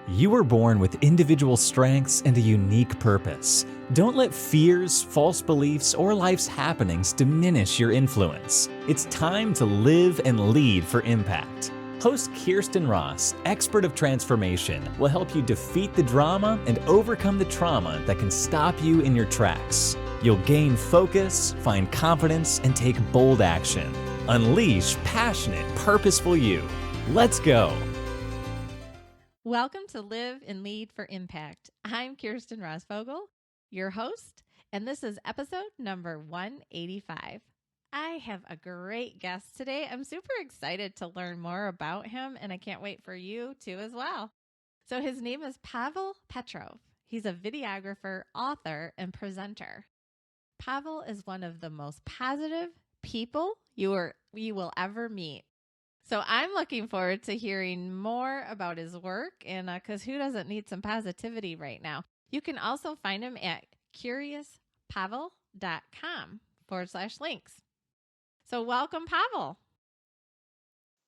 You were born with individual strengths and a unique purpose. Don't let fears, false beliefs, or life's happenings diminish your influence. It's time to live and lead for impact. Host Kirsten Ross, expert of transformation, will help you defeat the drama and overcome the trauma that can stop you in your tracks. You'll gain focus, find confidence, and take bold action. Unleash passionate, purposeful you. Let's go. Welcome to Live and Lead for Impact. I'm Kirsten Ross Vogel, your host, and this is episode number 185. I have a great guest today. I'm super excited to learn more about him, and I can't wait for you to as well. So his name is Pavel Petrov. He's a videographer, author, and presenter. Pavel is one of the most positive people you will ever meet. So I'm looking forward to hearing more about his work, and because who doesn't need some positivity right now? You can also find him at curiouspavel.com/links. So welcome, Pavel.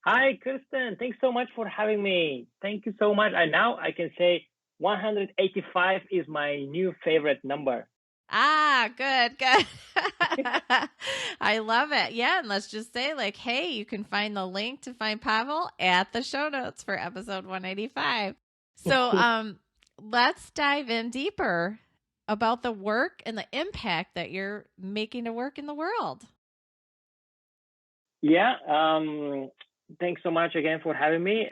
Hi, Kirsten. Thanks so much for having me. Thank you so much. And now I can say 185 is my new favorite number. Good. I love it. Yeah, and let's just say, hey, you can find the link to find Pavel at the show notes for episode 185. So let's dive in deeper about the work and the impact that you're making to work in the world. Yeah, thanks so much again for having me.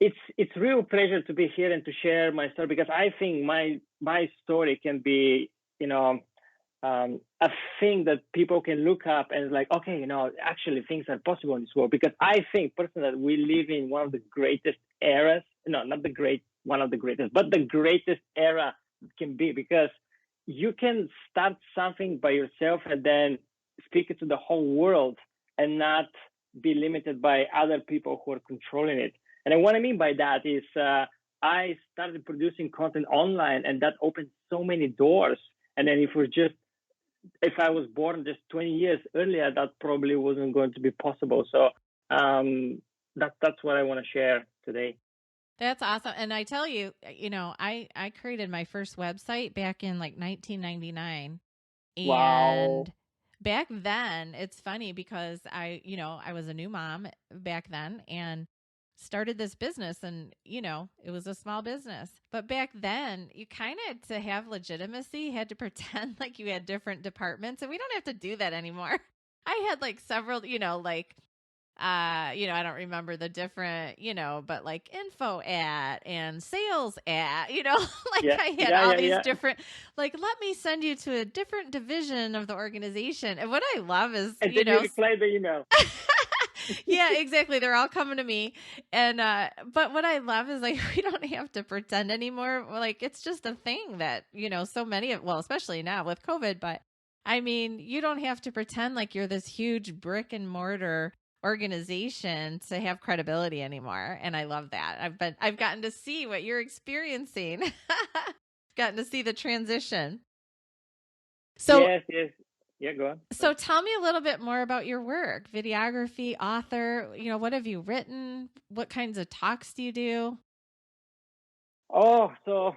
It's real pleasure to be here and to share my story, because I think my story can be, a thing that people can look up and okay, actually things are possible in this world. Because I think personally that we live in one of the greatest eras, one of the greatest, but the greatest era can be, because you can start something by yourself and then speak it to the whole world and not be limited by other people who are controlling it. And what I mean by that is I started producing content online, and that opened so many doors. And then if I was born just 20 years earlier, that probably wasn't going to be possible. So that's what I want to share today. That's awesome. And I tell you, I created my first website back in 1999. Wow. And back then, it's funny because I was a new mom back then and started this business, and, it was a small business. But back then, you kind of, to have legitimacy, had to pretend like you had different departments, and we don't have to do that anymore. I had several, I don't remember the different, but info at and sales at, I had all these different, let me send you to a different division of the organization. And what I love is, and then you reply the email. Yeah, exactly. They're all coming to me. And, but what I love is we don't have to pretend anymore. It's just a thing that, so many of, especially now with COVID, but I mean, you don't have to pretend like you're this huge brick and mortar organization to have credibility anymore. And I love that. I've gotten to see what you're experiencing, gotten to see the transition. So yes. Yeah, go on. So tell me a little bit more about your work, videography, author, what have you written? What kinds of talks do you do? Oh, so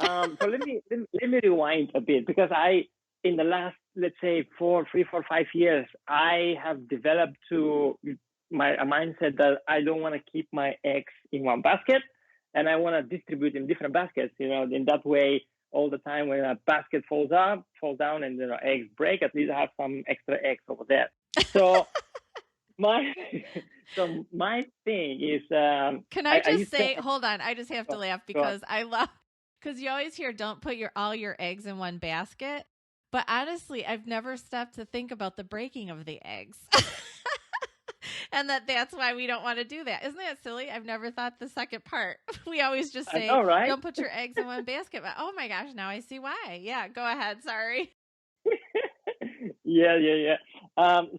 let me rewind a bit, because in the last, let's say 3, 4, 5 years, I have developed a mindset that I don't want to keep my eggs in one basket, and I want to distribute in different baskets, in that way. All the time when a basket falls down and eggs break, at least I have some extra eggs over there. So my thing is, can I just say, hold on, I just have to laugh because because you always hear don't put all your eggs in one basket, but honestly I've never stopped to think about the breaking of the eggs. And that's why we don't want to do that. Isn't that silly? I've never thought the second part. We always just say, right? Don't put your eggs in one basket. But oh my gosh, now I see why. Yeah, go ahead. Sorry. Yeah.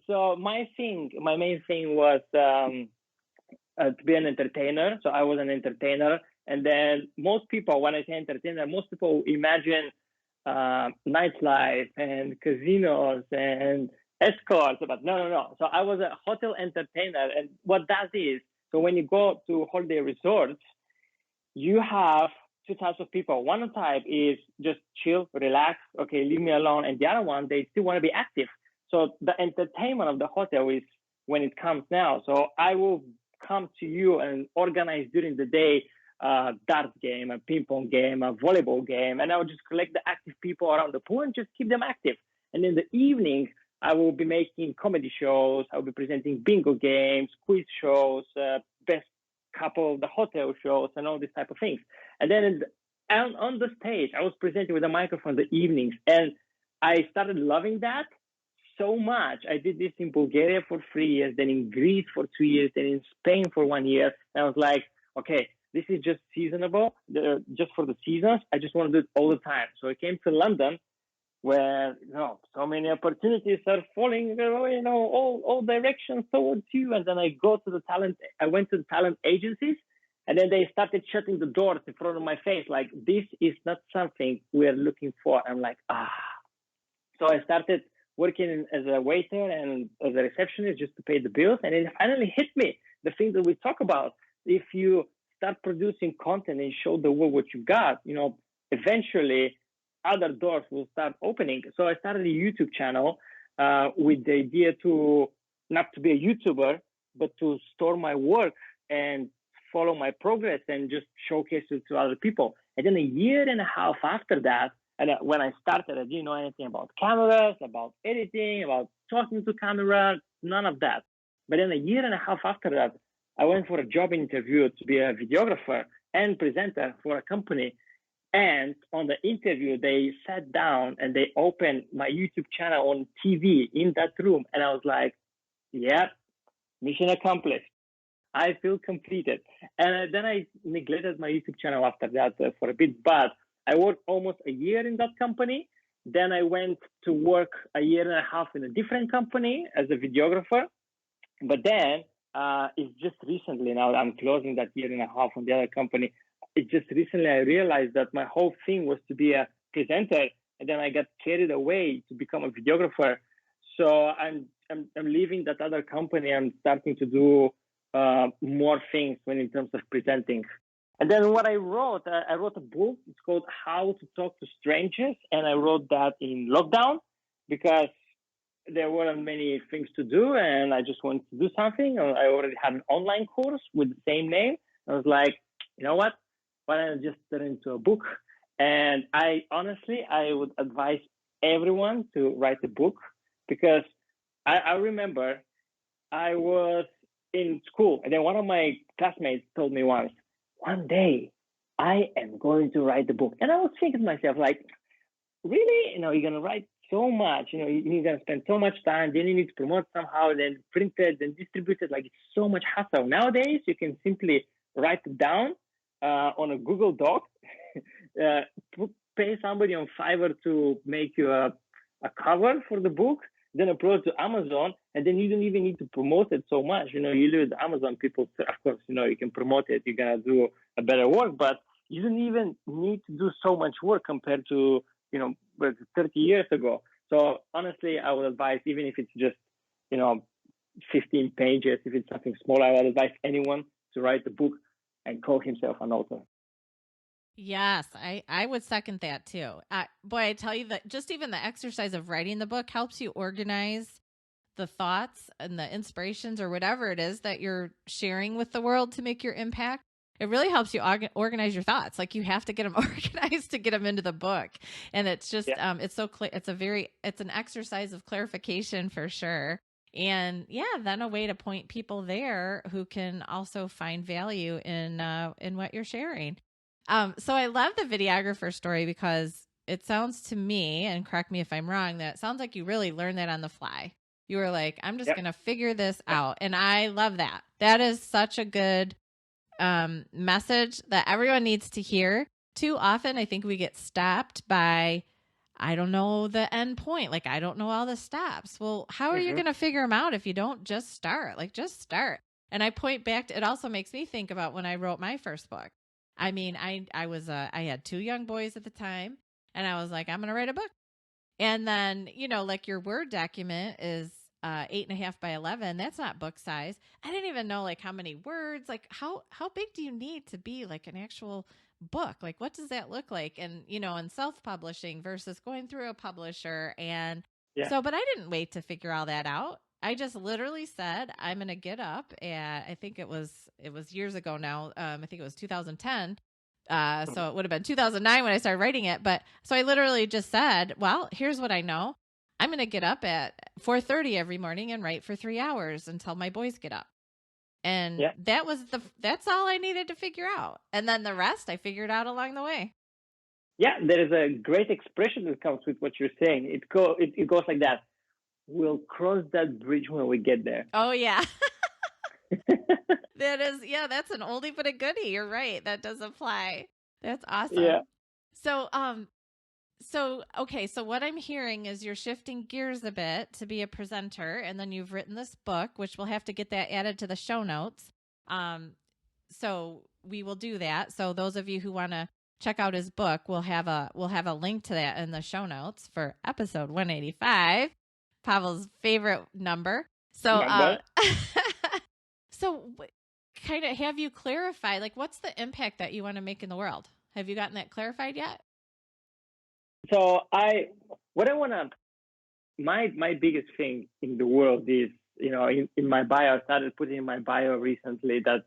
So my main thing was to be an entertainer. So I was an entertainer. And then most people, when I say entertainer, most people imagine nightlife and casinos and escorts, but no. So I was a hotel entertainer, and what that is, so when you go to holiday resorts, you have two types of people. One type is just chill, relax, okay, leave me alone. And the other one, they still want to be active. So the entertainment of the hotel is when it comes now. So I will come to you and organize during the day a darts game, a ping pong game, a volleyball game, and I will just collect the active people around the pool and just keep them active. And in the evening, I will be making comedy shows. I'll be presenting bingo games, quiz shows, best couple of the hotel shows, and all these type of things. And then on the stage, I was presenting with a microphone the evenings, and I started loving that so much. I did this in Bulgaria for 3 years, then in Greece for 2 years, then in Spain for 1 year. And I was like, okay, this is just seasonable, just for the seasons. I just want to do it all the time. So I came to London, where so many opportunities are falling, all directions towards you. And then I went to the talent agencies, and then they started shutting the doors in front of my face, like, this is not something we're looking for. I'm like, So I started working as a waiter and as a receptionist just to pay the bills. And it finally hit me, the thing that we talk about. If you start producing content and show the world what you got, eventually other doors will start opening. So I started a YouTube channel with the idea not to be a YouTuber, but to store my work and follow my progress and just showcase it to other people. And then a year and a half after that, and when I started, I didn't know anything about cameras, about editing, about talking to camera, none of that. But then a year and a half after that, I went for a job interview to be a videographer and presenter for a company. And on the interview, they sat down and they opened my YouTube channel on TV in that room. And I was like, yeah, mission accomplished. I feel completed. And then I neglected my YouTube channel after that for a bit, but I worked almost a year in that company. Then I went to work a year and a half in a different company as a videographer. But then it's just recently, now I'm closing that year and a half on the other company. It just recently I realized that my whole thing was to be a presenter, and then I got carried away to become a videographer. So I'm leaving that other company. I'm starting to do more things in terms of presenting. And then what I wrote a book. It's called How to Talk to Strangers, and I wrote that in lockdown because there weren't many things to do, and I just wanted to do something. I already had an online course with the same name. I was like, you know what? Why don't I just turn it into a book? And I would advise everyone to write a book, because I remember I was in school, and then one of my classmates told me once, one day I am going to write the book. And I was thinking to myself, like, really? You're going to write so much, you're going to spend so much time, then you need to promote somehow, then print it, then distribute it. Like, it's so much hassle. Nowadays, you can simply write it down on a Google Doc, pay somebody on Fiverr to make you a cover for the book, then upload to Amazon, and then you don't even need to promote it so much. You live with Amazon people, of course, you can promote it, you're going to do a better work, but you don't even need to do so much work compared to, 30 years ago. So honestly, I would advise, even if it's just, 15 pages, if it's something small, I would advise anyone to write the book and call himself an author. Yes, I would second that too. Boy, I tell you that just even the exercise of writing the book helps you organize the thoughts and the inspirations or whatever it is that you're sharing with the world to make your impact. It really helps you organize your thoughts. Like, you have to get them organized to get them into the book. And it's just, it's so clear. It's an exercise of clarification for sure. And then a way to point people there who can also find value in what you're sharing. So I love the videographer story, because it sounds to me, and correct me if I'm wrong, that it sounds like you really learned that on the fly. You were like, I'm just going to figure this out. And I love that. That is such a good message that everyone needs to hear. Too often, I think we get stopped by, I don't know the end point. Like, I don't know all the steps. Well, how are you going to figure them out if you don't just start? Like, just start. And I point back to, it also makes me think about when I wrote my first book. I mean, I had 2 young boys at the time, and I was like, I'm going to write a book. And then, like, your Word document is 8.5 by 11. That's not book size. I didn't even know like how many words, like how big do you need to be like an actual book? Like, what does that look like? And, and self-publishing versus going through a publisher. And Yeah. so, but I didn't wait to figure all that out. I just literally said, I'm going to get up at, I think it was years ago now. I think it was 2010. So it would have been 2009 when I started writing it. But so I literally just said, well, here's what I know. I'm going to get up at 4:30 every morning and write for 3 hours until my boys get up. And that's all I needed to figure out. And then the rest I figured out along the way. Yeah, there is a great expression that comes with what you're saying. It goes like that. We'll cross that bridge when we get there. Oh, yeah. That's an oldie but a goodie. You're right. That does apply. That's awesome. Yeah. So what I'm hearing is you're shifting gears a bit to be a presenter, and then you've written this book, which we'll have to get that added to the show notes. So we will do that. So those of you who want to check out his book, we'll have a link to that in the show notes for episode 185, Pavel's favorite number. So, so kind of have you clarified, like, what's the impact that you want to make in the world? Have you gotten that clarified yet? So my biggest thing in the world is, in my bio, I started putting in my bio recently that,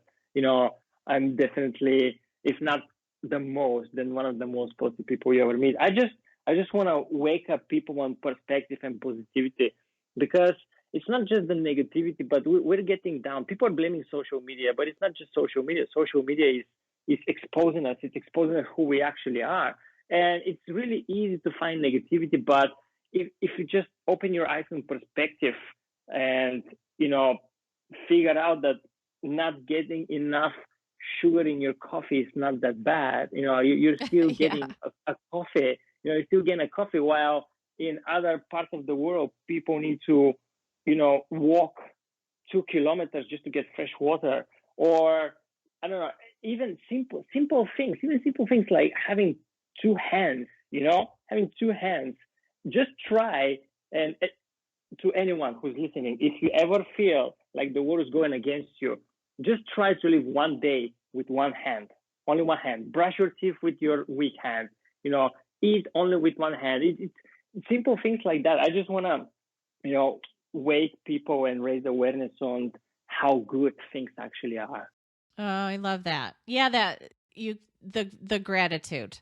I'm definitely, if not the most, then one of the most positive people you ever meet. I just want to wake up people on perspective and positivity, because it's not just the negativity, but we're getting down. People are blaming social media, but it's not just social media. Social media is exposing us. It's exposing us who we actually are. And it's really easy to find negativity, but if you just open your eyes in perspective and, figure out that not getting enough sugar in your coffee is not that bad. You're still getting a coffee. You're still getting a coffee, while in other parts of the world, people need to, walk 2 kilometers just to get fresh water. Or, I don't know, even simple things like having 2 hands, having 2 hands. Just try, and to anyone who's listening, if you ever feel like the world is going against you, just try to live one day with one hand, only one hand. Brush your teeth with your weak hand, eat only with one hand. It's simple things like that. I just want to, wake people and raise awareness on how good things actually are. Oh, I love that. Yeah, the gratitude.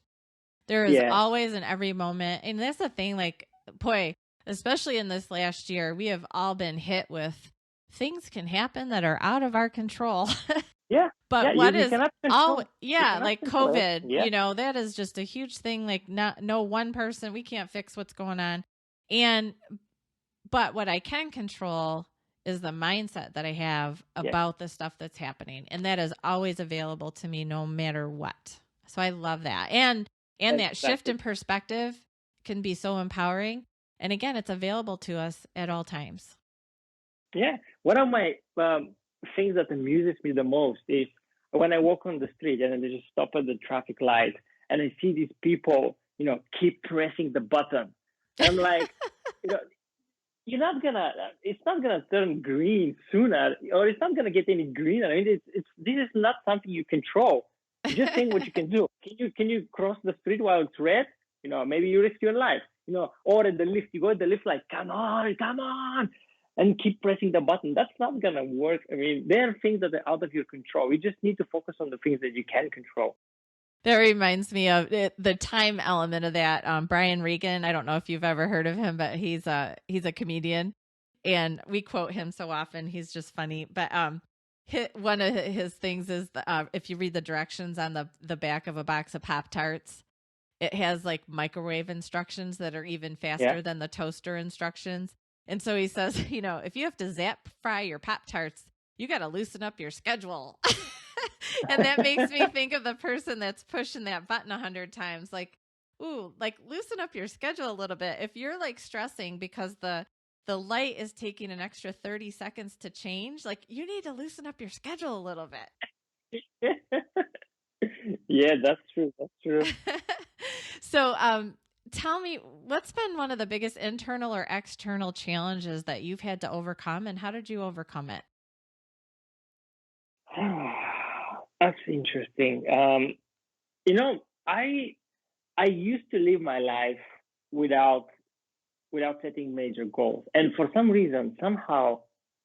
There is always in every moment. And that's the thing, like, boy, especially in this last year, we have all been hit with things can happen that are out of our control. Yeah. But what is like COVID, that is just a huge thing. Like no one person, we can't fix what's going on. But what I can control is the mindset that I have about the stuff that's happening. And that is always available to me no matter what. So I love that. And that shift in perspective can be so empowering. And again, it's available to us at all times. Yeah. One of my things that amuses me the most is when I walk on the street and I just stop at the traffic light and I see these people, keep pressing the button. And I'm like, it's not gonna turn green sooner, or it's not gonna get any greener. I mean, this is not something you control. Just think what you can do. Can you cross the street while it's red? Maybe you risk your life. Or at the lift, you go at the lift like, come on, and keep pressing the button. That's not gonna work. I mean, there are things that are out of your control. You just need to focus on the things that you can control. That reminds me of the time element of that. Brian Regan, I don't know if you've ever heard of him, but he's a comedian, and we quote him so often. He's just funny. But one of his things is if you read the directions on the back of a box of Pop-Tarts, it has like microwave instructions that are even faster than the toaster instructions. And so he says, if you have to zap fry your Pop-Tarts, you got to loosen up your schedule. And that makes me think of the person that's pushing that button 100 times. Like, ooh, like loosen up your schedule a little bit. If you're like stressing because the light is taking an extra 30 seconds to change, like you need to loosen up your schedule a little bit. Yeah, that's true. So, tell me, what's been one of the biggest internal or external challenges that you've had to overcome, and how did you overcome it? That's interesting. You know, I used to live my life without setting major goals, and for some reason, somehow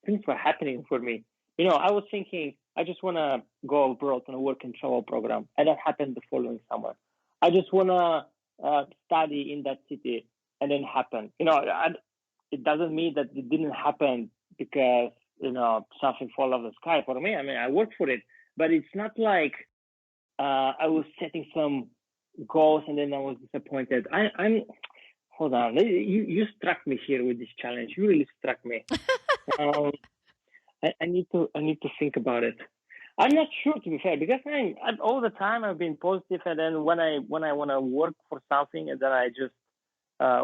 things were happening for me. I was thinking I just want to go abroad on a work and travel program, and that happened the following summer. I just want to study in that city, and then happened. It doesn't mean that it didn't happen because something fall off the sky for me. I mean, I worked for it, but it's not like I was setting some goals and then I was disappointed. I'm hold on. You struck me here with this challenge. You really struck me. I need to think about it. I'm not sure, to be fair, because all the time I've been positive, and then when I want to work for something, and then I just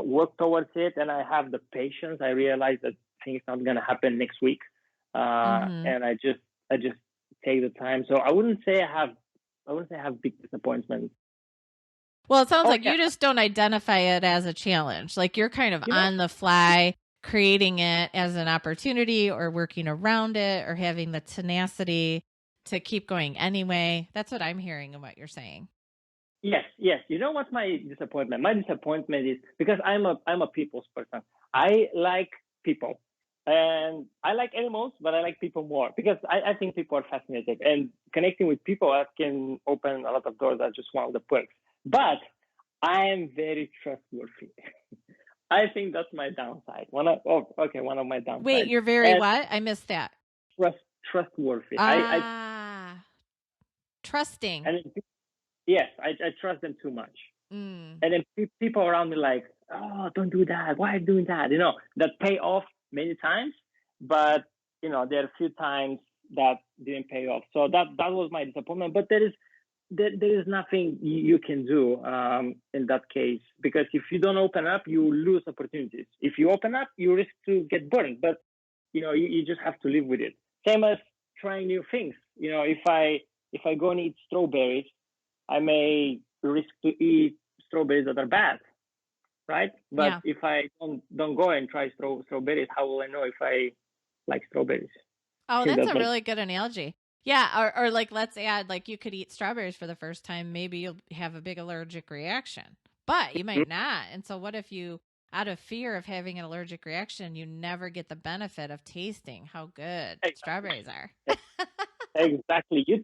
work towards it, and I have the patience. I realize that things not gonna happen next week, and I just take the time. So I wouldn't say I have big disappointments. Well, it sounds like you just don't identify it as a challenge. Like you're kind of on the fly, creating it as an opportunity or working around it or having the tenacity to keep going anyway. That's what I'm hearing in what you're saying. Yes. You know what's my disappointment? My disappointment is because I'm a people's person. I like people. And I like animals, but I like people more because I think people are fascinating. And connecting with people can open a lot of doors. That's just one of the perks. But I am very trustworthy. I think that's my downside. One of my downsides. Wait, you're very what? I missed that. Trustworthy. Trusting. And yes, I trust them too much. And then people around me like, oh, don't do that. Why are you doing that? That pay off many times, but there are a few times that didn't pay off. So that was my disappointment. But there is nothing you can do in that case, because if you don't open up, you lose opportunities. If you open up, you risk to get burned. But you just have to live with it. Same as trying new things. If I go and eat strawberries, I may risk to eat strawberries that are bad, right? But if I don't go and try strawberries, how will I know if I like strawberries? Oh, that's a really good analogy. Yeah, or like let's add, like you could eat strawberries for the first time, maybe you'll have a big allergic reaction, but you might not. And so what if you, out of fear of having an allergic reaction, you never get the benefit of tasting how good strawberries are? Exactly. You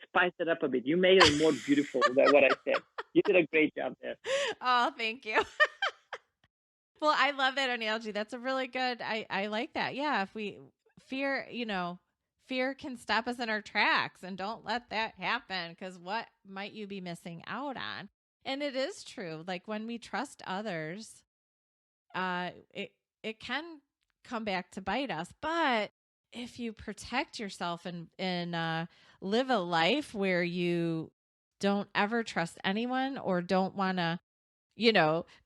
spiced it up a bit. You made it more beautiful than what I said. You did a great job there. Oh, thank you. Well, I love that analogy. That's a really good, I like that. Yeah. If we fear can stop us in our tracks, and don't let that happen, because what might you be missing out on? And it is true. Like when we trust others, it can come back to bite us. But if you protect yourself and live a life where you don't ever trust anyone or don't want to,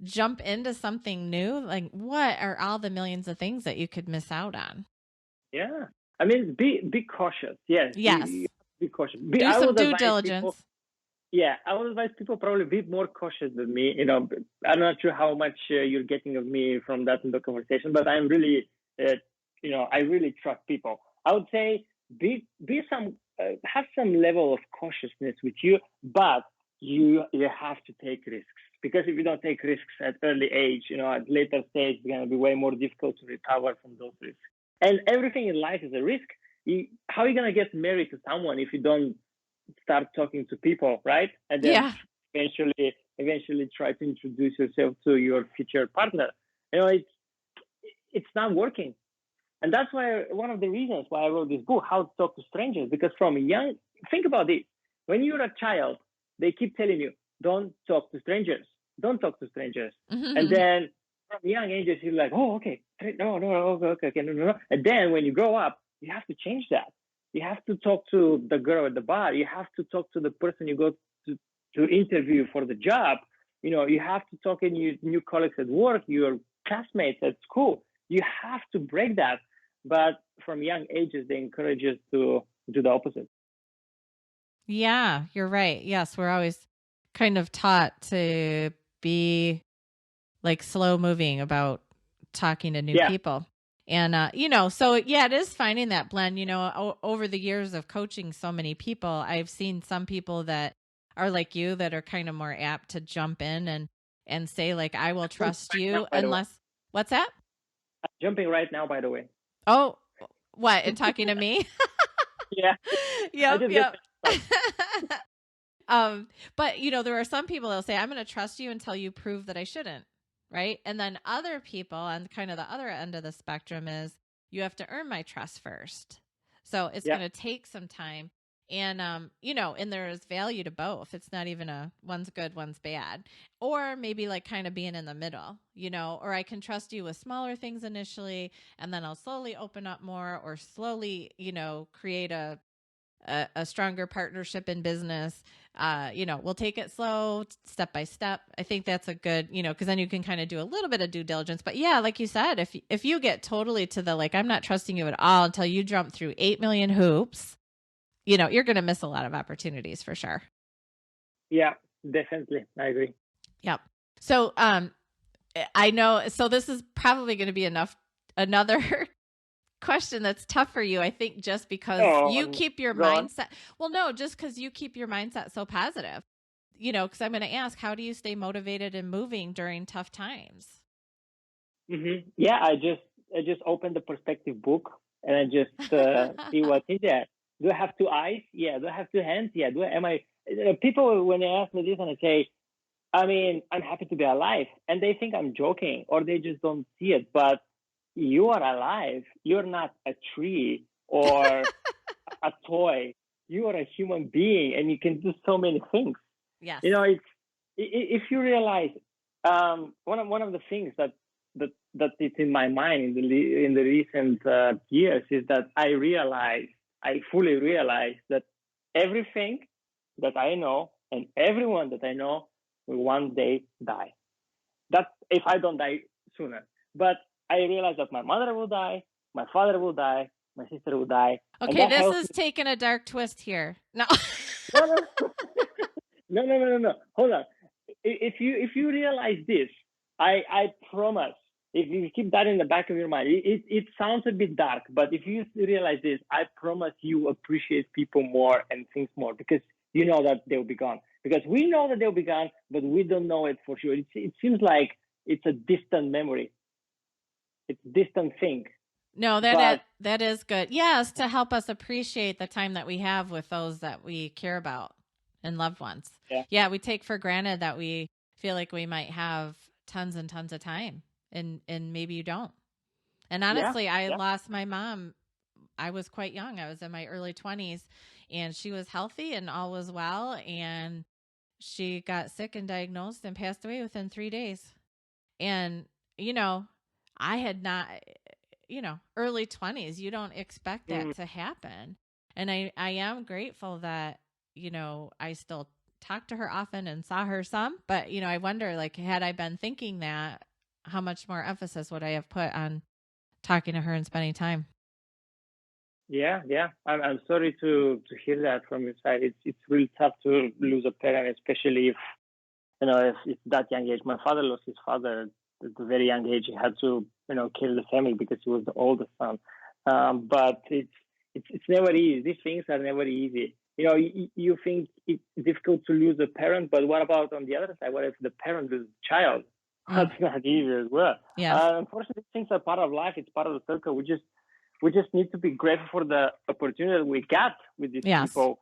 jump into something new, like what are all the millions of things that you could miss out on? Yeah. I mean, be cautious. Yes. Be cautious. Do some due diligence. I would advise people probably be more cautious than me. I'm not sure how much you're getting of me from that in the conversation, but I'm really, I really trust people. I would say have some level of cautiousness with you, but you have to take risks, because if you don't take risks at early age, at later stage, it's going to be way more difficult to recover from those risks. And everything in life is a risk. How are you going to get married to someone if you don't start talking to people, right? And then eventually try to introduce yourself to your future partner. It's not working. And that's why one of the reasons why I wrote this book, How to Talk to Strangers, because think about this. When you're a child, they keep telling you, don't talk to strangers. Don't talk to strangers. Mm-hmm. And then from young ages, you're like, oh, okay. No. And then when you grow up, you have to change that. You have to talk to the girl at the bar. You have to talk to the person you go to interview for the job. You have to talk to your new colleagues at work, your classmates at school. You have to break that. But from young ages, they encourage us to do the opposite. Yeah, you're right. Yes, we're always kind of taught to be like slow moving about talking to new people. And, so yeah, it is finding that blend, over the years of coaching so many people, I've seen some people that are like you that are kind of more apt to jump in and say like, I will trust you unless, what's that? I'm jumping right now, by the way. Oh, what? And talking to me? Yeah. Yep. But there are some people that'll say, I'm going to trust you until you prove that I shouldn't. Right. And then other people on kind of the other end of the spectrum is you have to earn my trust first. So it's going to take some time. And, and there is value to both. It's not even one's good, one's bad. Or maybe like kind of being in the middle, or I can trust you with smaller things initially, and then I'll slowly open up more or slowly, create a stronger partnership in business. We'll take it slow, step by step. I think that's a good, because then you can kind of do a little bit of due diligence. But yeah, like you said, if you get totally to the, like, I'm not trusting you at all until you jump through 8 million hoops, you're going to miss a lot of opportunities for sure. Yeah, definitely. I agree. Yep. So, I know, so this is probably going to be another question that's tough for you, I think, just because you keep your mindset. Well, no, just because you keep your mindset so positive, because I'm going to ask, how do you stay motivated and moving during tough times? Mm-hmm. Yeah, I just opened the perspective book and I just see what's in there. Do I have two eyes? Yeah. Do I have two hands? Yeah. People, when they ask me this and I say, I'm happy to be alive, and they think I'm joking or they just don't see it. But you are alive. You're not a tree or a toy. You are a human being, and you can do so many things. Yes. If you realize, one of the things that is in my mind in the recent years is that I fully realize that everything that I know and everyone that I know will one day die. That's if I don't die sooner. But I realize that my mother will die, my father will die, my sister will die. Okay, this is taking a dark twist here. No. No. Hold on. If you realize this, I promise, if you keep that in the back of your mind, it sounds a bit dark, but if you realize this, I promise you appreciate people more and things more, because you know that they'll be gone. Because we know that they'll be gone, but we don't know it for sure. It seems like it's a distant memory. It's a distant thing. No, that is good. Yes, to help us appreciate the time that we have with those that we care about and loved ones. Yeah, we take for granted that we feel like we might have tons and tons of time, and maybe you don't. And honestly, I lost my mom. I was quite young. I was in my early 20s, and she was healthy and all was well, and she got sick and diagnosed and passed away within 3 days. And, I had not, early 20s, you don't expect that to happen. And I am grateful that, I still talked to her often and saw her some, but, I wonder, like, had I been thinking that, how much more emphasis would I have put on talking to her and spending time? Yeah. I'm sorry to hear that from your side. It's really tough to lose a parent, especially if it's that young age. My father lost his father at a very young age. He had to kill the family because he was the oldest son. But it's never easy. These things are never easy. You think it's difficult to lose a parent, but what about on the other side? What if the parent is a child? That's not easy as well. Yeah. Unfortunately, things are part of life. It's part of the circle. We just need to be grateful for the opportunity that we got with these people,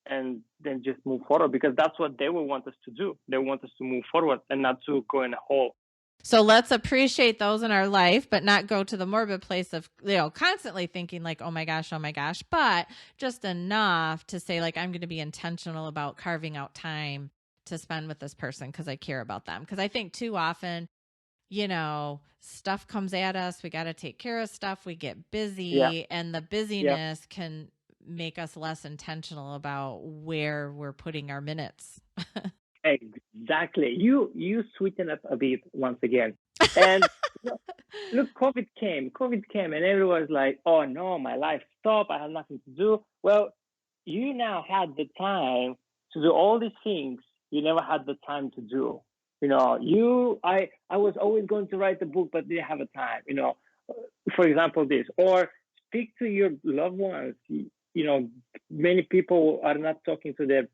and then just move forward, because that's what they will want us to do. They want us to move forward and not to go in a hole. So let's appreciate those in our life, but not go to the morbid place of, constantly thinking like, oh my gosh, but just enough to say, like, I'm going to be intentional about carving out time to spend with this person because I care about them. Because I think too often, stuff comes at us. We got to take care of stuff. We get busy, and the busyness can make us less intentional about where we're putting our minutes. Exactly. You sweeten up a bit once again. And look, COVID came and everyone's like, oh no, my life stopped. I have nothing to do. Well, you now had the time to do all these things you never had the time to do. I was always going to write a book, but didn't have a time, for example, this, or speak to your loved ones. Many people are not talking to their,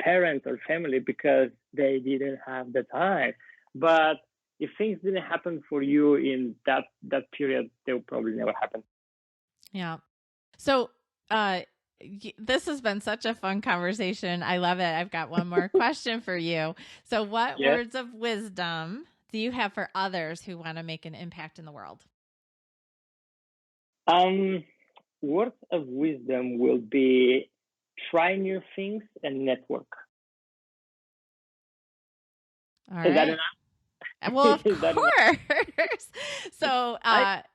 parents or family because they didn't have the time. But if things didn't happen for you in that period, they will probably never happen. Yeah. So, this has been such a fun conversation. I love it. I've got one more question for you. So what Yes. words of wisdom do you have for others who want to make an impact in the world? Words of wisdom will be try new things and network. All Is that right. enough? Well, of Is that enough? course. So,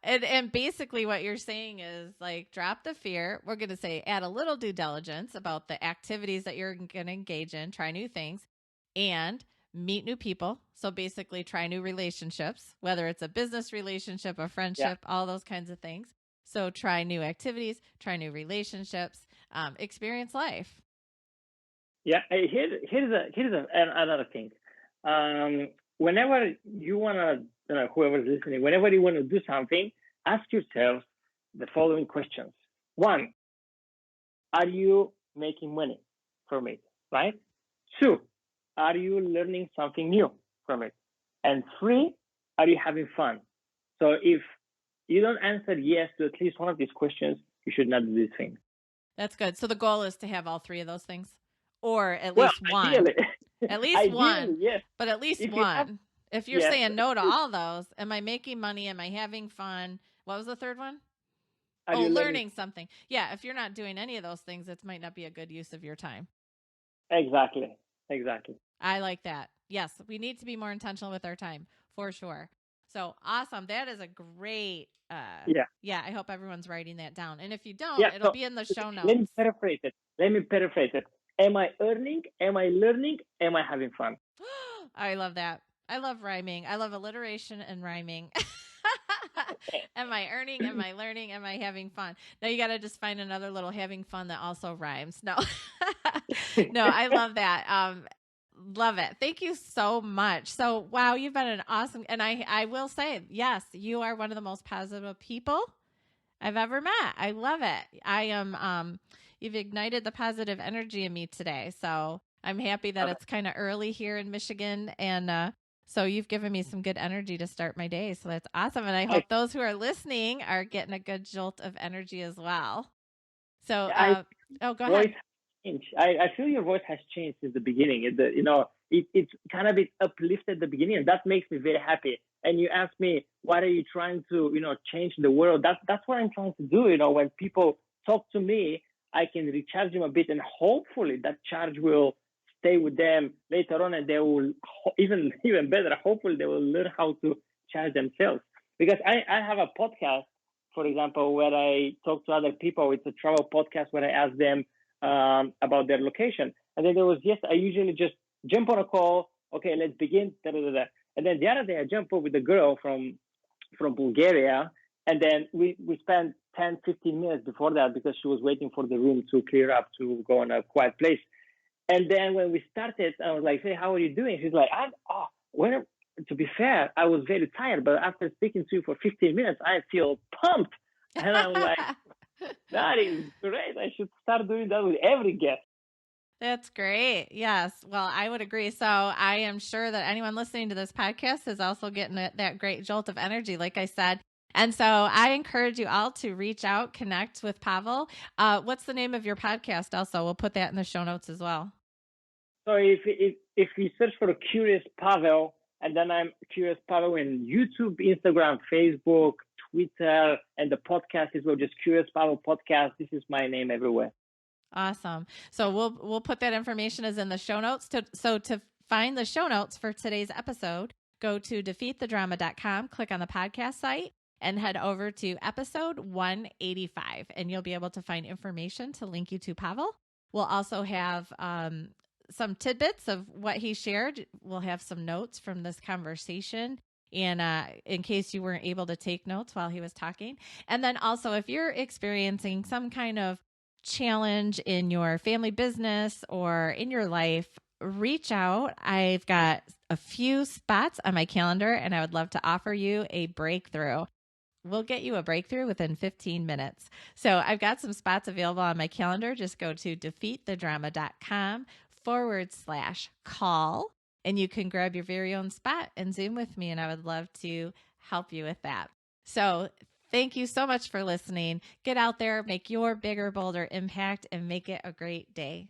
and basically what you're saying is like, drop the fear. We're going to say add a little due diligence about the activities that you're going to engage in, try new things, and meet new people. So basically try new relationships, whether it's a business relationship, a friendship, all those kinds of things. So try new activities, try new relationships, experience life. Yeah. Here's another thing. Whenever you want to, whoever's listening, whenever you want to do something, ask yourself the following questions. 1, are you making money from it, right? 2, are you learning something new from it? And 3, are you having fun? So if you don't answer yes to at least one of these questions, you should not do this thing. That's good. So the goal is to have all 3 of those things, or at least one. Ideally. At least Ideally, one, yes. but at least If one. If you're saying no to all those, am I making money? Am I having fun? What was the third one? Are you learning something. Yeah, if you're not doing any of those things, it might not be a good use of your time. Exactly. I like that. Yes, we need to be more intentional with our time, for sure. So awesome. That is a great, I hope everyone's writing that down. And if you don't, it'll be in the show notes. Let me paraphrase it. Am I earning? Am I learning? Am I having fun? I love that. I love rhyming. I love alliteration and rhyming. Am I earning? Am I learning? Am I having fun? Now you got to just find another little having fun that also rhymes. No, no, I love that. Love it. Thank you so much. So, wow, you've been an awesome, and I will say, yes, you are one of the most positive people I've ever met. I love it. I am, you've ignited the positive energy in me today. So I'm happy that it's kind of early here in Michigan. And so you've given me some good energy to start my day. So that's awesome. And I hope those who are listening are getting a good jolt of energy as well. So, go ahead. I feel your voice has changed since the beginning. It's kind of uplifted at the beginning, and that makes me very happy. And you ask me, what are you trying to, change the world? That's what I'm trying to do. When people talk to me, I can recharge them a bit, and hopefully that charge will stay with them later on, and they will even better. Hopefully they will learn how to charge themselves. Because I have a podcast, for example, where I talk to other people. It's a travel podcast where I ask them about their location. And then I usually just jump on a call. Okay, let's begin. Da, da, da, da. And then the other day I jumped up with a girl from Bulgaria. And then we spent 10, 15 minutes before that because she was waiting for the room to clear up to go in a quiet place. And then when we started, I was like, hey, how are you doing? She's like, to be fair, I was very tired, but after speaking to you for 15 minutes, I feel pumped. And I'm like, that is great. I should start doing that with every guest. That's great. Yes. Well, I would agree. So I am sure that anyone listening to this podcast is also getting that great jolt of energy, like I said. And so I encourage you all to reach out, connect with Pavel. What's the name of your podcast also? We'll put that in the show notes as well. So if you search for Curious Pavel, and then I'm Curious Pavel in YouTube, Instagram, Facebook, Twitter, and the podcast is just Curious Pavel Podcast. This is my name everywhere. Awesome. So we'll put that information as in the show notes. So to find the show notes for today's episode, go to defeatthedrama.com, click on the podcast site, and head over to episode 185, and you'll be able to find information to link you to Pavel. We'll also have some tidbits of what he shared. We'll have some notes from this conversation, and in case you weren't able to take notes while he was talking. And then also, if you're experiencing some kind of challenge in your family business or in your life, reach out. I've got a few spots on my calendar, and I would love to offer you a breakthrough. We'll get you a breakthrough within 15 minutes. So I've got some spots available on my calendar. Just go to defeatthedrama.com/call, and you can grab your very own spot and Zoom with me. And I would love to help you with that. So thank you so much for listening. Get out there, make your bigger, bolder impact, and make it a great day.